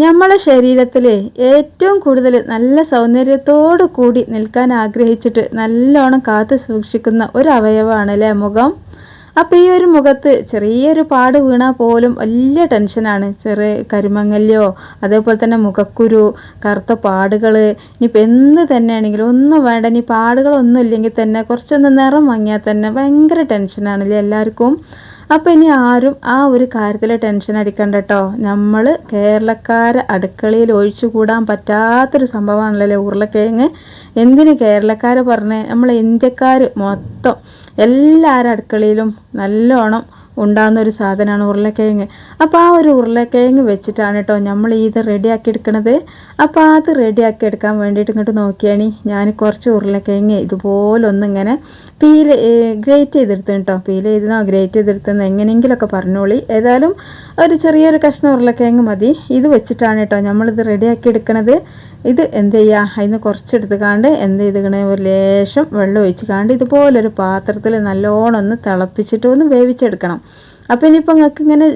നമ്മളെ ശരീരത്തിൽ ഏറ്റവും കൂടുതൽ നല്ല സൗന്ദര്യത്തോടു കൂടി നിൽക്കാൻ ആഗ്രഹിച്ചിട്ട് നല്ലോണം കാത്തു സൂക്ഷിക്കുന്ന ഒരു അവയവമാണ് അല്ലേ മുഖം. അപ്പോൾ ഈ ഒരു മുഖത്ത് ചെറിയൊരു പാട് വീണാൽ പോലും വലിയ ടെൻഷനാണ്. ചെറിയ കരിമങ്ങല്ലോ അതേപോലെ തന്നെ മുഖക്കുരു, കറുത്ത പാടുകൾ, ഇനിയിപ്പോൾ എന്ത് തന്നെയാണെങ്കിലും ഒന്നും വേണ്ട, ഇനി പാടുകളൊന്നും ഇല്ലെങ്കിൽ തന്നെ കുറച്ചൊന്ന് നിറം വാങ്ങിയാൽ തന്നെ ഭയങ്കര ടെൻഷനാണല്ലേ എല്ലാവർക്കും. അപ്പോൾ ഇനി ആരും ആ ഒരു കാര്യത്തിൽ ടെൻഷൻ അടിക്കണ്ട കേട്ടോ. നമ്മൾ കേരളക്കാരെ അടുക്കളയിൽ ഒഴിച്ചുകൂടാൻ പറ്റാത്തൊരു സംഭവമാണല്ലോ ഉരുളക്കിഴങ്ങ്. എന്തിന് കേരളക്കാരെ പറഞ്ഞ് നമ്മൾ ഇന്ത്യക്കാർ മൊത്തം എല്ലാവരുടെ അടുക്കളയിലും നല്ലോണം ഉണ്ടാകുന്ന ഒരു സാധനമാണ് ഉരുളക്കിഴങ്ങ്. അപ്പോൾ ആ ഒരു ഉരുളക്കിഴങ്ങ് വെച്ചിട്ടാണ് കേട്ടോ നമ്മൾ ഇത് റെഡിയാക്കി എടുക്കണത്. അപ്പോൾ അത് റെഡിയാക്കി എടുക്കാൻ വേണ്ടിയിട്ട് ഇങ്ങോട്ട് നോക്കിയാണ് ഞാൻ കുറച്ച് ഉരുളക്കിഴങ്ങ് ഇതുപോലെ ഒന്നിങ്ങനെ ഗ്രേറ്റ് ചെയ്തെടുത്തു കേട്ടോ. ഗ്രേറ്റ് ചെയ്തെടുത്തെന്ന് എങ്ങനെയെങ്കിലുമൊക്കെ പറഞ്ഞോളി. ഏതായാലും ഒരു ചെറിയൊരു കഷ്ണം ഉരുളക്കിഴങ്ങ് മതി. ഇത് വെച്ചിട്ടാണ് കേട്ടോ നമ്മളിത് റെഡിയാക്കി എടുക്കണത്. ഇത് എന്ത് ചെയ്യുക, അതിന് കുറച്ചെടുത്ത് കാണ്ട് എന്ത് ചെയ്തിക്കണേ ഒരു ലേശം വെള്ളം ഒഴിച്ച് കാണ്ട് ഇതുപോലൊരു പാത്രത്തിൽ നല്ലോണം ഒന്ന് തിളപ്പിച്ചിട്ട് ഒന്ന് വേവിച്ചെടുക്കണം. അപ്പോൾ ഇനിയിപ്പോൾ നിങ്ങൾക്ക് ഇങ്ങനെ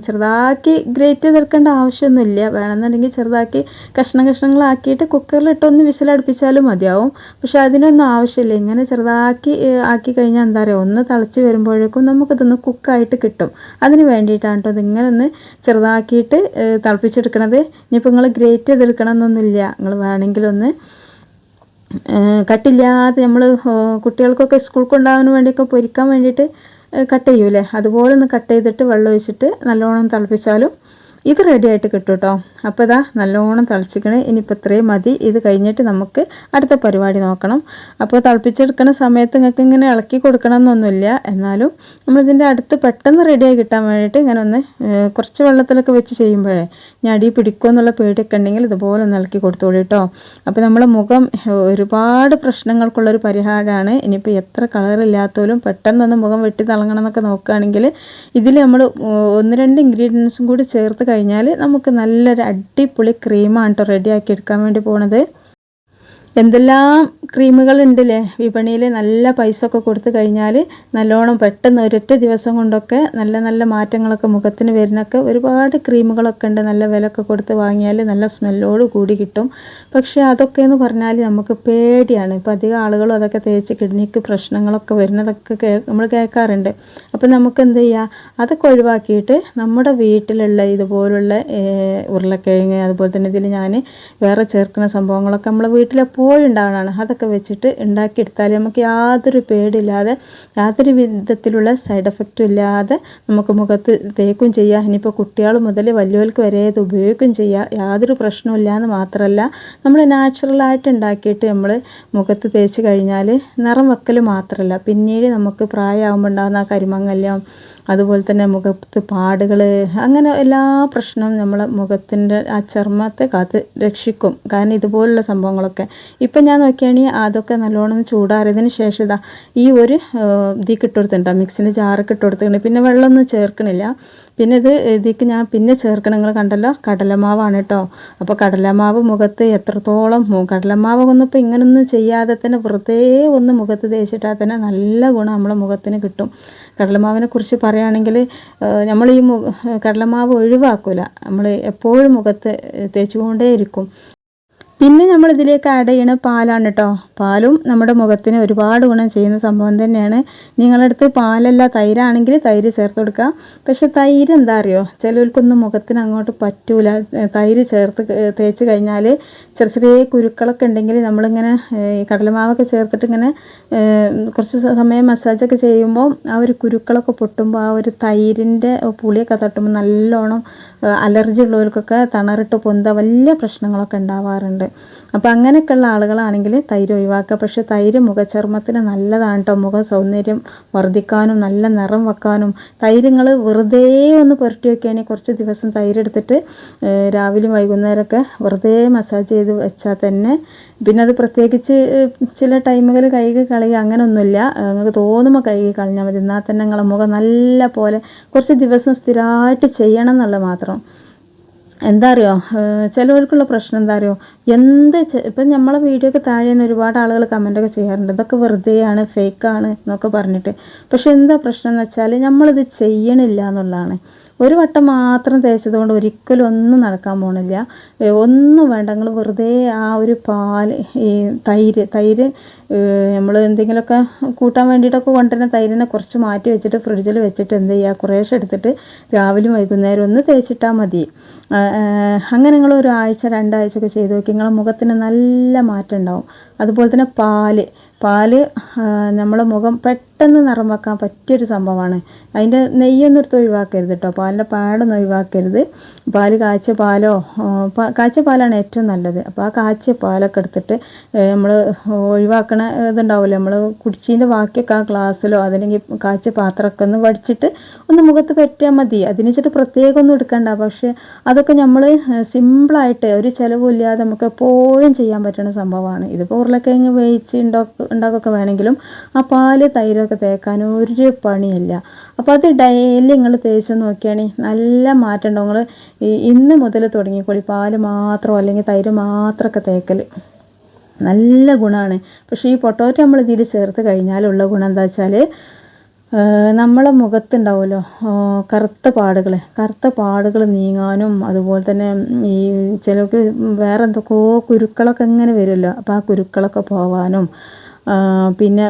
ചെറുതാക്കി ഗ്രേറ്റ് ചെയ്തെടുക്കേണ്ട ആവശ്യമൊന്നുമില്ല. വേണമെന്നുണ്ടെങ്കിൽ ചെറുതാക്കി കഷ്ണങ്ങളാക്കിയിട്ട് കുക്കറിലിട്ടൊന്ന് വിസിലടുപ്പിച്ചാലും മതിയാവും. പക്ഷെ അതിനൊന്നും ആവശ്യമില്ല. ഇങ്ങനെ ചെറുതാക്കി ആക്കി കഴിഞ്ഞാൽ എന്താ പറയുക, ഒന്ന് തിളച്ച് വരുമ്പോഴേക്കും നമുക്കിതൊന്ന് കുക്കായിട്ട് കിട്ടും. അതിന് വേണ്ടിയിട്ടാണ് കേട്ടോ ഇതിങ്ങനെ ഒന്ന് ചെറുതാക്കിയിട്ട് തിളപ്പിച്ചെടുക്കണത്. ഇനിയിപ്പോൾ നിങ്ങൾ ഗ്രേറ്റ് ചെയ്തെടുക്കണം എന്നൊന്നുമില്ല. നിങ്ങൾ വേണമെങ്കിലൊന്ന് കട്ടില്ലാതെ നമ്മൾ കുട്ടികൾക്കൊക്കെ സ്കൂൾ കൊണ്ടുപോകാൻ വേണ്ടിയൊക്കെ പൊരിക്കാൻ വേണ്ടിയിട്ട് കട്ട് ചെയ്യൂലേ, അതുപോലെ ഒന്ന് കട്ട് ചെയ്തിട്ട് വെള്ളം ഒഴിച്ചിട്ട് നല്ലോണം തിളപ്പിച്ചാലും ഇത് റെഡി ആയിട്ട് കിട്ടും കേട്ടോ. അപ്പോൾ ഇതാ നല്ലോണം തിളച്ചിക്കണേ. ഇനിയിപ്പോൾ ഇത്രയും മതി. ഇത് കഴിഞ്ഞിട്ട് നമുക്ക് അടുത്ത പരിപാടി നോക്കണം. അപ്പോൾ തിളപ്പിച്ചെടുക്കുന്ന സമയത്ത് നിങ്ങൾക്ക് ഇങ്ങനെ ഇളക്കി കൊടുക്കണം എന്നൊന്നുമില്ല. എന്നാലും നമ്മളിതിൻ്റെ അടുത്ത് പെട്ടെന്ന് റെഡിയായി കിട്ടാൻ വേണ്ടിയിട്ട് ഇങ്ങനെ ഒന്ന് കുറച്ച് വെള്ളത്തിലൊക്കെ വെച്ച് ചെയ്യുമ്പോഴേ ഞാൻ അടി പിടിക്കുമോ എന്നുള്ള പേടിയൊക്കെ ഉണ്ടെങ്കിൽ ഇതുപോലെ ഒന്ന് ഇളക്കി കൊടുത്തോളൂ കേട്ടോ. അപ്പോൾ നമ്മുടെ മുഖം ഒരുപാട് പ്രശ്നങ്ങൾക്കുള്ളൊരു പരിഹാരമാണ്. ഇനിയിപ്പോൾ എത്ര കളറില്ലാത്തോലും പെട്ടെന്നൊന്ന് മുഖം വെട്ടി തിളങ്ങണം എന്നൊക്കെ നോക്കുകയാണെങ്കിൽ ഇതിൽ നമ്മൾ 1-2 ഇൻഗ്രീഡിയൻസും കൂടി ചേർത്ത് കഴിഞ്ഞാൽ നമുക്ക് നല്ലൊരു അടിപൊളി ക്രീമാണ് കേട്ടോ റെഡിയാക്കി എടുക്കാൻ വേണ്ടി പോണത്. എന്തെല്ലാം ക്രീമുകൾ ഉണ്ടല്ലേ വിപണിയിൽ. നല്ല പൈസ ഒക്കെ കൊടുത്തു കഴിഞ്ഞാൽ നല്ലോണം പെട്ടെന്ന് ഒരൊറ്റ ദിവസം കൊണ്ടൊക്കെ നല്ല നല്ല മാറ്റങ്ങളൊക്കെ മുഖത്തിന് വരുന്നൊക്കെ ഒരുപാട് ക്രീമുകളൊക്കെ ഉണ്ട്. നല്ല വിലയൊക്കെ കൊടുത്ത് വാങ്ങിയാൽ നല്ല സ്മെല്ലോട് കൂടി കിട്ടും. പക്ഷേ അതൊക്കെ എന്ന് പറഞ്ഞാൽ നമുക്ക് പേടിയാണ്. ഇപ്പോൾ അധികം ആളുകളും അതൊക്കെ തേച്ച് കിഡ്നിക്ക് പ്രശ്നങ്ങളൊക്കെ വരുന്നതൊക്കെ നമ്മൾ കേൾക്കാറുണ്ട്. അപ്പോൾ നമുക്ക് എന്ത് ചെയ്യുക, അതൊക്കെ ഒഴിവാക്കിയിട്ട് നമ്മുടെ വീട്ടിലുള്ള ഇതുപോലുള്ള ഉരുളക്കിഴങ്ങ് അതുപോലെ തന്നെ ഇതിൽ ഞാൻ വേറെ ചേർക്കുന്ന സംഭവങ്ങളൊക്കെ നമ്മളെ വീട്ടിലെപ്പോൾ ഉണ്ടാവണതാണ്. അതൊക്കെ വെച്ചിട്ട് ഉണ്ടാക്കിയെടുത്താൽ നമുക്ക് യാതൊരു പേടിയില്ലാതെ യാതൊരു വിധത്തിലുള്ള സൈഡ് എഫക്റ്റും ഇല്ലാതെ നമുക്ക് മുഖത്ത് തേക്കും ചെയ്യാം. ഇനിയിപ്പോൾ കുട്ടികൾ മുതൽ വലിയവർക്ക് വരെ ഇത് ഉപയോഗിക്കുകയും ചെയ്യാം. യാതൊരു പ്രശ്നമില്ല എന്ന് മാത്രമല്ല നമ്മൾ നാച്ചുറലായിട്ട് ഉണ്ടാക്കിയിട്ട് നമ്മൾ മുഖത്ത് തേച്ച് കഴിഞ്ഞാൽ നിറം വെക്കൽ മാത്രമല്ല പിന്നീട് നമുക്ക് പ്രായമാകുമ്പോൾ ഉണ്ടാകുന്ന ആ കരിമങ്ങല്യം അതുപോലെ തന്നെ മുഖത്ത് പാടുകൾ അങ്ങനെ എല്ലാ പ്രശ്നവും നമ്മളെ മുഖത്തിൻ്റെ ആ ചർമ്മത്തെ കാത്ത് രക്ഷിക്കും. കാരണം ഇതുപോലുള്ള സംഭവങ്ങളൊക്കെ ഇപ്പം ഞാൻ നോക്കിയാണെങ്കിൽ അതൊക്കെ നല്ലോണം ചൂടാറിയതിന് ശേഷം ഇതാ ഈ ഒരു ഇതിക്ക് ഇട്ട് കൊടുത്തിട്ടുണ്ടോ, മിക്സിൻ്റെ ജാറൊക്കെ ഇട്ട് കൊടുത്തിട്ടുണ്ട്. പിന്നെ വെള്ളമൊന്നും ചേർക്കണില്ല. പിന്നെ ഇതിക്ക് ഞാൻ പിന്നെ ചേർക്കണം, നിങ്ങൾ കണ്ടല്ലോ, കടലമാവാണ് കേട്ടോ. അപ്പോൾ കടലമാവ് മുഖത്ത് എത്രത്തോളം കടലമാവ് ഒന്നും ഇപ്പോൾ ഇങ്ങനൊന്നും ചെയ്യാതെ തന്നെ വെറുതെ ഒന്ന് മുഖത്ത് തേച്ചിട്ടാൽ തന്നെ നല്ല ഗുണം നമ്മളെ മുഖത്തിന് കിട്ടും. കടലമാവിനെ കുറിച്ച് പറയുകയാണെങ്കിൽ നമ്മൾ ഈ കടലമാവ് ഒഴിവാക്കില്ല, നമ്മൾ എപ്പോഴും മുഖത്ത് തേച്ചുകൊണ്ടേയിരിക്കും. പിന്നെ നമ്മളിതിലേക്ക് ആഡ് ചെയ്യണ പാലാണ് കേട്ടോ. പാലും നമ്മുടെ മുഖത്തിന് ഒരുപാട് ഗുണം ചെയ്യുന്ന സംഭവം തന്നെയാണ്. നിങ്ങളടുത്ത് പാലല്ല തൈരാണെങ്കിൽ തൈര് ചേർത്ത് കൊടുക്കുക. പക്ഷെ തൈര് എന്താ അറിയോ, ചിലവർക്കൊന്നും മുഖത്തിന് അങ്ങോട്ട് പറ്റൂല. തൈര് ചേർത്ത് തേച്ച് കഴിഞ്ഞാൽ ചെറിയ കുരുക്കളൊക്കെ ഉണ്ടെങ്കിൽ നമ്മളിങ്ങനെ കടലമാവൊക്കെ ചേർത്തിട്ട് ഇങ്ങനെ കുറച്ച് സമയം മസാജൊക്കെ ചെയ്യുമ്പോൾ ആ ഒരു കുരുക്കളൊക്കെ പൊട്ടുമ്പോൾ ആ ഒരു തൈരിൻ്റെ പുളിയൊക്കെ തട്ടുമ്പോൾ നല്ലോണം അലർജി ഉള്ളവർക്കൊക്കെ തണറിട്ട് പൊന്ത വലിയ പ്രശ്നങ്ങളൊക്കെ ഉണ്ടാവാറുണ്ട്. അപ്പോൾ അങ്ങനെയൊക്കെയുള്ള ആളുകളാണെങ്കിൽ തൈര് ഒഴിവാക്കുക. പക്ഷേ തൈര് മുഖചർമ്മത്തിന് നല്ലതാണ് കേട്ടോ. മുഖ സൗന്ദര്യം വർദ്ധിക്കാനും നല്ല നിറം വെക്കാനും തൈര് നിങ്ങൾ വെറുതെ ഒന്ന് പുരട്ടി വയ്ക്കുകയാണെങ്കിൽ കുറച്ച് ദിവസം തൈരെടുത്തിട്ട് രാവിലെയും വൈകുന്നേരമൊക്കെ വെറുതെ മസാജ് ചെയ്ത് വെച്ചാൽ തന്നെ പിന്നെ അത് പ്രത്യേകിച്ച് ചില ടൈമുകൾ കഴുകി കളയുക അങ്ങനെയൊന്നുമില്ല. നിങ്ങൾക്ക് തോന്നുമ്പോൾ കഴുകി കളഞ്ഞാൽ മതി. എന്നാൽ തന്നെ നിങ്ങളെ മുഖം നല്ല പോലെ കുറച്ച് ദിവസം സ്ഥിരമായിട്ട് ചെയ്യണം എന്നുള്ളത് മാത്രം. എന്താ അറിയോ, ചിലവർക്കുള്ള പ്രശ്നം എന്താ അറിയോ, ഇപ്പം നമ്മളെ വീഡിയോ ഒക്കെ താഴെ ഒരുപാട് ആളുകൾ കമൻറ്റൊക്കെ ചെയ്യാറുണ്ട് ഇതൊക്കെ വെറുതെയാണ് ഫേക്കാണ് എന്നൊക്കെ പറഞ്ഞിട്ട്. പക്ഷെ എന്താ പ്രശ്നം എന്ന് വെച്ചാൽ നമ്മളിത് ചെയ്യണില്ല എന്നുള്ളതാണ്. ഒരു വട്ടം മാത്രം തേച്ചത് കൊണ്ട് ഒരിക്കലും ഒന്നും നടക്കാൻ പോണില്ല. ഒന്നും വേണ്ട, നിങ്ങൾ വെറുതെ ആ ഒരു പാല്, ഈ തൈര് നമ്മൾ എന്തെങ്കിലുമൊക്കെ കൂട്ടാൻ വേണ്ടിയിട്ടൊക്കെ കൊണ്ടുവരുന്ന തൈരിനെ കുറച്ച് മാറ്റി വെച്ചിട്ട് ഫ്രിഡ്ജിൽ വെച്ചിട്ട് എന്ത് ചെയ്യുക, കുറേശ്ശെ എടുത്തിട്ട് രാവിലെയും വൈകുന്നേരം ഒന്ന് തേച്ചിട്ടാൽ മതി. അങ്ങനെ നിങ്ങൾ ഒരു ആഴ്ച 2 ആഴ്ചയൊക്കെ ചെയ്ത് നോക്കി, നിങ്ങളെ മുഖത്തിന് നല്ല മാറ്റം ഉണ്ടാവും. അതുപോലെ തന്നെ പാല് നമ്മളെ മുഖം പെട്ടെന്ന് നിറം വെക്കാൻ പറ്റിയൊരു സംഭവമാണ്. അതിൻ്റെ നെയ്യൊന്നും എടുത്ത് ഒഴിവാക്കരുത് കേട്ടോ, പാലിൻ്റെ പാടൊന്നും ഒഴിവാക്കരുത്. കാച്ചിയ പാലാണ് ഏറ്റവും നല്ലത്. അപ്പോൾ ആ കാച്ചിയ പാലൊക്കെ എടുത്തിട്ട് നമ്മൾ ഒഴിവാക്കണ ഇതുണ്ടാവില്ലേ, നമ്മൾ കുടിച്ചതിൻ്റെ ബാക്കിയൊക്കെ ആ ഗ്ലാസ്സിലോ അതല്ലെങ്കിൽ കാച്ചിയ പാത്രമൊക്കെ ഒന്ന് വടിച്ചിട്ട് ഒന്ന് മുഖത്ത് പറ്റിയാൽ മതി. അതിന് വെച്ചിട്ട് പ്രത്യേകം ഒന്നും എടുക്കണ്ട. പക്ഷേ അതൊക്കെ നമ്മൾ സിമ്പിളായിട്ട് ഒരു ചിലവില്ലാതെ നമുക്ക് എപ്പോഴും ചെയ്യാൻ പറ്റുന്ന സംഭവമാണ്. ഇതിപ്പോൾ ഉരുളക്കിഴങ്ങ് വേവിച്ച് ഉണ്ടാക്കൊക്കെ വേണമെങ്കിലും ആ പാല് തൈരൊക്കെ തേക്കാൻ ഒരു പണിയില്ല. അപ്പോൾ അത് ഡെയിലി നിങ്ങൾ തേച്ച് നോക്കിയാണെങ്കിൽ നല്ല മാറ്റം ഉണ്ടാവും. നിങ്ങൾ ഇന്ന് മുതൽ തുടങ്ങിക്കോളി, പാല് മാത്രമോ അല്ലെങ്കിൽ തൈര് മാത്രമൊക്കെ തേക്കൽ നല്ല ഗുണമാണ്. പക്ഷേ ഈ പൊട്ടോറ്റോ നമ്മൾ ഇതിൽ ചേർത്ത് കഴിഞ്ഞാലുള്ള ഗുണം എന്താ വെച്ചാൽ, നമ്മളെ മുഖത്തുണ്ടാവുമല്ലോ കറുത്ത പാടുകൾ നീങ്ങാനും, അതുപോലെ തന്നെ ഈ ചിലർക്ക് വേറെ എന്തൊക്കെയോ കുരുക്കളൊക്കെ ഇങ്ങനെ വരുമല്ലോ, അപ്പോൾ ആ കുരുക്കളൊക്കെ പോവാനും, പിന്നെ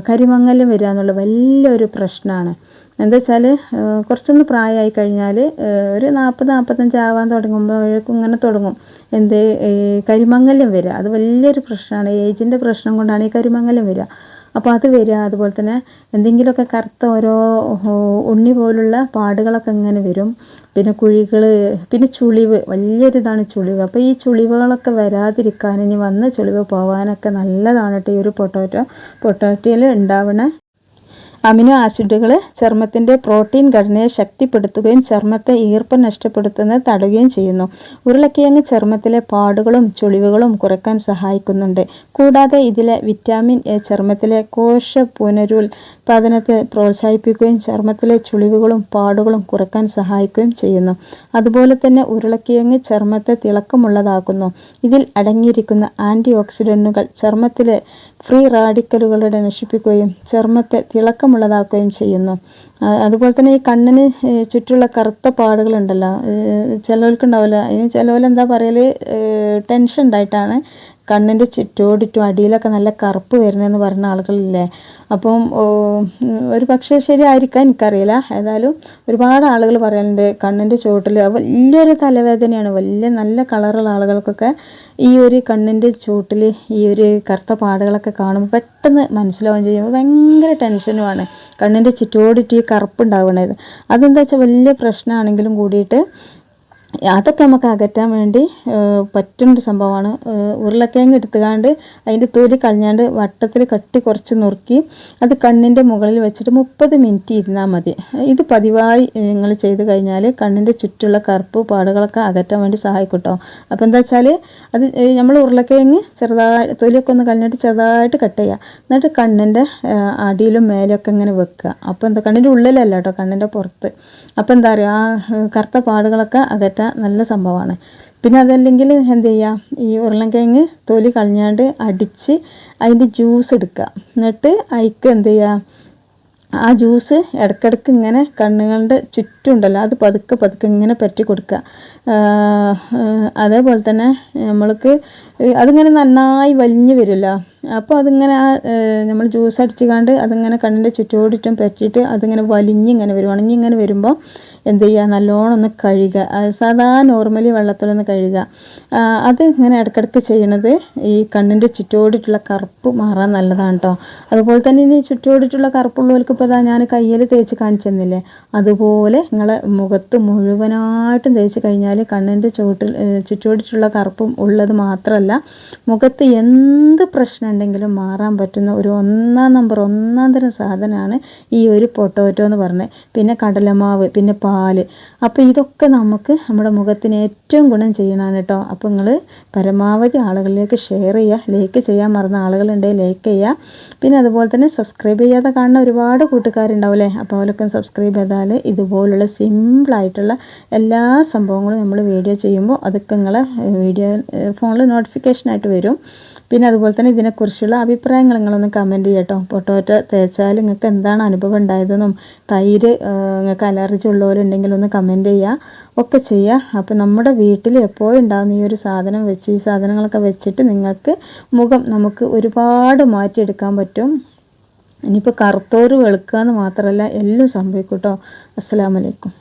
കരിമങ്ങലും വരിക എന്നുള്ള വലിയൊരു പ്രശ്നമാണ്. എന്താ വെച്ചാൽ കുറച്ചൊന്ന് പ്രായമായി കഴിഞ്ഞാൽ ഒരു 40-45 ആവാൻ തുടങ്ങുമ്പോഴേക്കും ഇങ്ങനെ തുടങ്ങും കരിമങ്ങലും വരിക. അത് വലിയൊരു പ്രശ്നമാണ്, ഏജിൻ്റെ പ്രശ്നം കൊണ്ടാണ് ഈ കരിമങ്ങലും വരിക. അപ്പോൾ അത് വരിക. അതുപോലെ തന്നെ എന്തെങ്കിലുമൊക്കെ കറുത്ത ഓരോ ഉണ്ണി പോലുള്ള പാടുകളൊക്കെ ഇങ്ങനെ വരും. പിന്നെ കുഴികൾ, പിന്നെ ചുളിവ്, വലിയൊരിതാണ് ചുളിവ്. അപ്പോൾ ഈ ചുളിവുകളൊക്കെ വരാതിരിക്കാൻ, ഇനി വന്ന ചുളിവ് പോകാനൊക്കെ നല്ലതാണ് കേട്ടോ ഈ ഒരു പൊട്ടോറ്റോയിൽ ഉണ്ടാവുന്ന അമിനോ ആസിഡുകൾ ചർമ്മത്തിൻ്റെ പ്രോട്ടീൻ ഘടനയെ ശക്തിപ്പെടുത്തുകയും ചർമ്മത്തെ ഈർപ്പം നഷ്ടപ്പെടുത്തുന്നത് തടയുകയും ചെയ്യുന്നു. ഉരുളക്കിഴങ്ങ് ചർമ്മത്തിലെ പാടുകളും ചുളിവുകളും കുറയ്ക്കാൻ സഹായിക്കുന്നുണ്ട്. കൂടാതെ ഇതിലെ വിറ്റാമിൻ എ ചർമ്മത്തിലെ കോശ പുനരുൽപാദനത്തെ പ്രോത്സാഹിപ്പിക്കുകയും ചർമ്മത്തിലെ ചുളിവുകളും പാടുകളും കുറയ്ക്കാൻ സഹായിക്കുകയും ചെയ്യുന്നു. അതുപോലെ തന്നെ ഉരുളക്കിഴങ്ങ് ചർമ്മത്തെ തിളക്കമുള്ളതാക്കുന്നു. ഇതിൽ അടങ്ങിയിരിക്കുന്ന ആൻറ്റി ഓക്സിഡൻറ്റുകൾ ചർമ്മത്തിലെ ഫ്രീ റാഡിക്കലുകളുടെ നശിപ്പിക്കുകയും ചർമ്മത്തെ തിളക്കമുള്ളതാക്കുകയും ചെയ്യുന്നു. അതുപോലെ തന്നെ ഈ കണ്ണിന് ചുറ്റുമുള്ള കറുത്ത പാടുകളുണ്ടല്ലോ, ചിലവർക്കുണ്ടാവില്ല. ഇനി ചിലവരെന്താ പറയൽ, ടെൻഷൻ ഉണ്ടായിട്ടാണ് കണ്ണിൻ്റെ ചുറ്റോടിറ്റും അടിയിലൊക്കെ നല്ല കറുപ്പ് വരുന്നതെന്ന് പറഞ്ഞ ആളുകളില്ലേ. അപ്പം ഒരു പക്ഷേ ശരിയായിരിക്കാം, എനിക്കറിയില്ല. ഏതായാലും ഒരുപാട് ആളുകൾ പറയാറുണ്ട് കണ്ണിൻ്റെ ചുവട്ടിൽ വലിയൊരു തലവേദനയാണ്. നല്ല കളറുള്ള ആളുകൾക്കൊക്കെ ഈ ഒരു കണ്ണിൻ്റെ ചുവട്ടിൽ ഈ ഒരു കറുത്ത പാടുകളൊക്കെ കാണുമ്പോൾ പെട്ടെന്ന് മനസ്സിലാവുകയും ചെയ്യുമ്പോൾ ഭയങ്കര ടെൻഷനുമാണ് കണ്ണിൻ്റെ ചുറ്റോടിറ്റ് ഈ കറുപ്പുണ്ടാവുന്നത്. അതെന്താ വെച്ചാൽ വലിയ പ്രശ്നമാണെങ്കിലും കൂടിയിട്ട് അതൊക്കെ നമുക്ക് അകറ്റാൻ വേണ്ടി പറ്റുന്നൊരു സംഭവമാണ്. ഉരുളക്കിഴങ്ങ് എടുത്തുകൊണ്ട് അതിൻ്റെ തൊലി കളഞ്ഞാണ്ട് വട്ടത്തിൽ കട്ടി കുറച്ച് നുറുക്കി അത് കണ്ണിൻ്റെ മുകളിൽ വെച്ചിട്ട് 30 മിനിറ്റ് ഇരുന്നാൽ മതി. ഇത് പതിവായി നിങ്ങൾ ചെയ്ത് കഴിഞ്ഞാൽ കണ്ണിൻ്റെ ചുറ്റുള്ള കറുപ്പ് പാടുകളൊക്കെ അകറ്റാൻ വേണ്ടി സഹായിക്കും കേട്ടോ. അപ്പോൾ എന്താ വെച്ചാൽ അത് നമ്മൾ ഉരുളക്കിഴങ്ങ് തൊലിയൊക്കെ ഒന്ന് കളഞ്ഞിട്ട് ചെറുതായിട്ട് കട്ട് ചെയ്യുക. എന്നിട്ട് കണ്ണിൻ്റെ അടിയിലും മേലെയൊക്കെ ഇങ്ങനെ വെക്കുക. അപ്പോൾ എന്താ, കണ്ണിൻ്റെ ഉള്ളിലല്ല കേട്ടോ, കണ്ണിൻ്റെ പുറത്ത്. അപ്പോൾ എന്താ പറയുക, ആ കറുത്ത പാടുകളൊക്കെ അകറ്റാൻ നല്ല സംഭവമാണ്. പിന്നെ അതല്ലെങ്കിൽ എന്ത് ചെയ്യുക, ഈ ഉരുളക്കിഴങ്ങ് തൊലി കളഞ്ഞാണ്ട് അടിച്ച് അതിൻ്റെ ജ്യൂസ് എടുക്കുക. എന്നിട്ട് അതിക്ക് എന്ത് ചെയ്യുക, ആ ജ്യൂസ് ഇടയ്ക്കിടയ്ക്ക് ഇങ്ങനെ കണ്ണുകളുടെ ചുറ്റുമുണ്ടല്ലോ അത് പതുക്കെ ഇങ്ങനെ പറ്റി കൊടുക്കുക. അതേപോലെ തന്നെ നമ്മൾക്ക് അതിങ്ങനെ നന്നായി വലിഞ്ഞ് വരുമല്ലോ. അപ്പോൾ അതിങ്ങനെ നമ്മൾ ജ്യൂസ് അടിച്ചുകൊണ്ട് അതിങ്ങനെ കണ്ണിൻ്റെ ചുറ്റോടിറ്റും പറ്റിയിട്ട് അതിങ്ങനെ വലിഞ്ഞിങ്ങനെ വരും. ഉണങ്ങിങ്ങനെ വരുമ്പോൾ എന്ത് ചെയ്യുക, നല്ലോണം ഒന്ന് കഴുകുക. സാധാ നോർമലി വെള്ളത്തിലൊന്ന് കഴുകുക. അത് ഇങ്ങനെ ഇടയ്ക്കിടയ്ക്ക് ചെയ്യണത് ഈ കണ്ണിൻ്റെ ചുറ്റോടിട്ടുള്ള കറുപ്പ് മാറാൻ നല്ലതാണ് കേട്ടോ. അതുപോലെ തന്നെ ഇനി ചുറ്റോടിട്ടുള്ള കറുപ്പുള്ളവർക്ക് ഇപ്പോൾ ഞാൻ കയ്യിൽ തേച്ച് കാണിച്ചെന്നില്ലേ, അതുപോലെ നിങ്ങളെ മുഖത്ത് മുഴുവനായിട്ടും തേച്ച് കഴിഞ്ഞാൽ കണ്ണിൻ്റെ ചുറ്റോടിട്ടുള്ള കറുപ്പും ഉള്ളത് മാത്രമല്ല, മുഖത്ത് എന്ത് പ്രശ്നം ഉണ്ടെങ്കിലും മാറാൻ പറ്റുന്ന ഒരു ഒന്നാം തരം സാധനമാണ് ഈ ഒരു പൊട്ടോറ്റോ എന്ന് പറഞ്ഞത്. പിന്നെ കടലമാവ്, പിന്നെ പാല്. അപ്പോൾ ഇതൊക്കെ നമുക്ക് നമ്മുടെ മുഖത്തിന് ഏറ്റവും ഗുണം ചെയ്യണമാണ് കേട്ടോ. അപ്പോൾ നിങ്ങൾ പരമാവധി ആളുകളിലേക്ക് ഷെയർ ചെയ്യുക. ലൈക്ക് ചെയ്യാൻ മറന്ന ആളുകളുണ്ടെങ്കിൽ ലൈക്ക് ചെയ്യുക. പിന്നെ അതുപോലെ തന്നെ സബ്സ്ക്രൈബ് ചെയ്യാതെ കാണുന്ന ഒരുപാട് കൂട്ടുകാരുണ്ടാവില്ലേ, അപ്പോൾ അവരൊക്കെ സബ്സ്ക്രൈബ് ചെയ്താൽ ഇതുപോലുള്ള സിമ്പിളായിട്ടുള്ള എല്ലാ സംഭവങ്ങളും നമ്മൾ വീഡിയോ ചെയ്യുമ്പോൾ അതൊക്കെ നിങ്ങളെ ഫോണിൽ നോട്ടിഫിക്കേഷനായിട്ട് വരും. പിന്നെ അതുപോലെ തന്നെ ഇതിനെക്കുറിച്ചുള്ള അഭിപ്രായങ്ങൾ നിങ്ങളൊന്ന് കമൻറ്റ് ചെയ്യട്ടോ. പൊട്ടോറ്റോ തേച്ചാൽ നിങ്ങൾക്ക് എന്താണ് അനുഭവം ഉണ്ടായതെന്നും തൈര് നിങ്ങൾക്ക് അലർജി ഉള്ളവരുണ്ടെങ്കിൽ ഒന്ന് കമൻറ്റ് ചെയ്യുക ഒക്കെ ചെയ്യുക. അപ്പോൾ നമ്മുടെ വീട്ടിൽ എപ്പോഴും ഉണ്ടാകുന്ന ഈ ഒരു സാധനം വെച്ച് ഈ സാധനങ്ങളൊക്കെ വെച്ചിട്ട് നിങ്ങൾക്ക് മുഖം നമുക്ക് ഒരുപാട് മാറ്റിയെടുക്കാൻ പറ്റും. ഇനിയിപ്പോൾ കറുത്തോറ് വെളുക്കുക എന്ന് മാത്രമല്ല എല്ലാം സംഭവിക്കും കേട്ടോ. അസ്സലാമു അലൈക്കും.